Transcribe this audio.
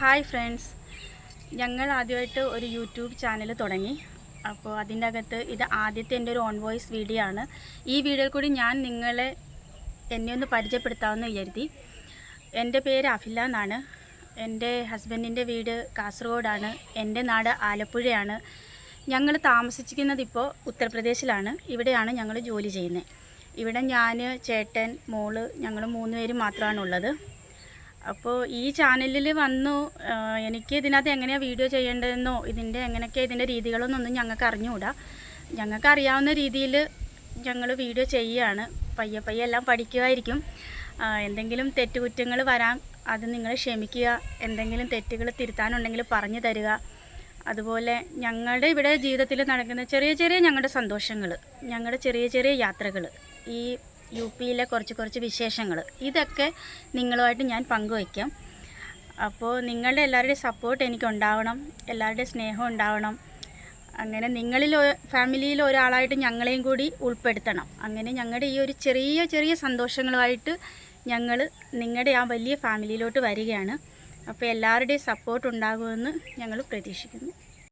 Hi friends, ഞങ്ങൾ ആദ്യമായിട്ട് ഒരു യൂട്യൂബ് ചാനൽ തുടങ്ങി. അപ്പോൾ അതിൻ്റെ അകത്ത് ഇത് ആദ്യത്തെ എൻ്റെ ഒരു ഓൺ വോയിസ് വീഡിയോ ആണ്. ഈ വീഡിയോയിൽ കൂടി ഞാൻ എന്നെ ഒന്ന് പരിചയപ്പെടുത്താമെന്ന് വിചാരിച്ചു. എൻ്റെ പേര് അഫില എന്നാണ്. എൻ്റെ ഹസ്ബൻഡിൻ്റെ വീട് കാസർഗോഡാണ്. എൻ്റെ നാട് ആലപ്പുഴയാണ്. ഞങ്ങൾ താമസിച്ചിരിക്കുന്നത് ഇപ്പോൾ ഉത്തർപ്രദേശിലാണ്. ഇവിടെയാണ് ഞങ്ങൾ ജോലി ചെയ്യുന്നത്. ഇവിടെ ഞാൻ, ചേട്ടൻ, മോള്, ഞങ്ങൾ 3 പേര് മാത്രമാണുള്ളത്. അപ്പോൾ ഈ ചാനലിൽ വന്നു എനിക്ക് ഇതിനകത്ത് എങ്ങനെയാണ് വീഡിയോ ചെയ്യേണ്ടതെന്നോ എങ്ങനെയൊക്കെയാണ് ഇതിൻ്റെ രീതികളൊന്നും ഞങ്ങൾക്ക് അറിഞ്ഞുകൂടാ. ഞങ്ങൾക്ക് അറിയാവുന്ന രീതിയിൽ ഞങ്ങൾ വീഡിയോ ചെയ്യുകയാണ്. പയ്യെ പയ്യെ എല്ലാം പഠിക്കുമായിരിക്കും. എന്തെങ്കിലും തെറ്റുകുറ്റങ്ങൾ വരാം, അത് നിങ്ങൾ ക്ഷമിക്കുക. എന്തെങ്കിലും തെറ്റുകൾ തിരുത്താനുണ്ടെങ്കിൽ പറഞ്ഞു തരിക. അതുപോലെ ഞങ്ങളുടെ ഇവിടെ ജീവിതത്തിൽ നടക്കുന്ന ചെറിയ ചെറിയ ഞങ്ങളുടെ സന്തോഷങ്ങൾ, ഞങ്ങളുടെ ചെറിയ ചെറിയ യാത്രകൾ, ഈ യുപിയിലെ കുറച്ച് വിശേഷങ്ങൾ, ഇതൊക്കെ നിങ്ങളുമായിട്ട് ഞാൻ പങ്കുവയ്ക്കാം. അപ്പോൾ നിങ്ങളുടെ എല്ലാവരുടെയും സപ്പോർട്ട് എനിക്കുണ്ടാവണം, എല്ലാവരുടെയും സ്നേഹം ഉണ്ടാവണം. അങ്ങനെ നിങ്ങളിൽ ഫാമിലിയിൽ ഒരാളായിട്ട് ഞങ്ങളെയും കൂടി ഉൾപ്പെടുത്തണം. അങ്ങനെ ഞങ്ങളുടെ ഈ ഒരു ചെറിയ ചെറിയ സന്തോഷങ്ങളുമായിട്ട് ഞങ്ങൾ നിങ്ങളുടെ ആ വലിയ ഫാമിലിയിലോട്ട് വരികയാണ്. അപ്പോൾ എല്ലാവരുടെയും സപ്പോർട്ട് ഉണ്ടാകുമെന്ന് ഞങ്ങൾ പ്രതീക്ഷിക്കുന്നു.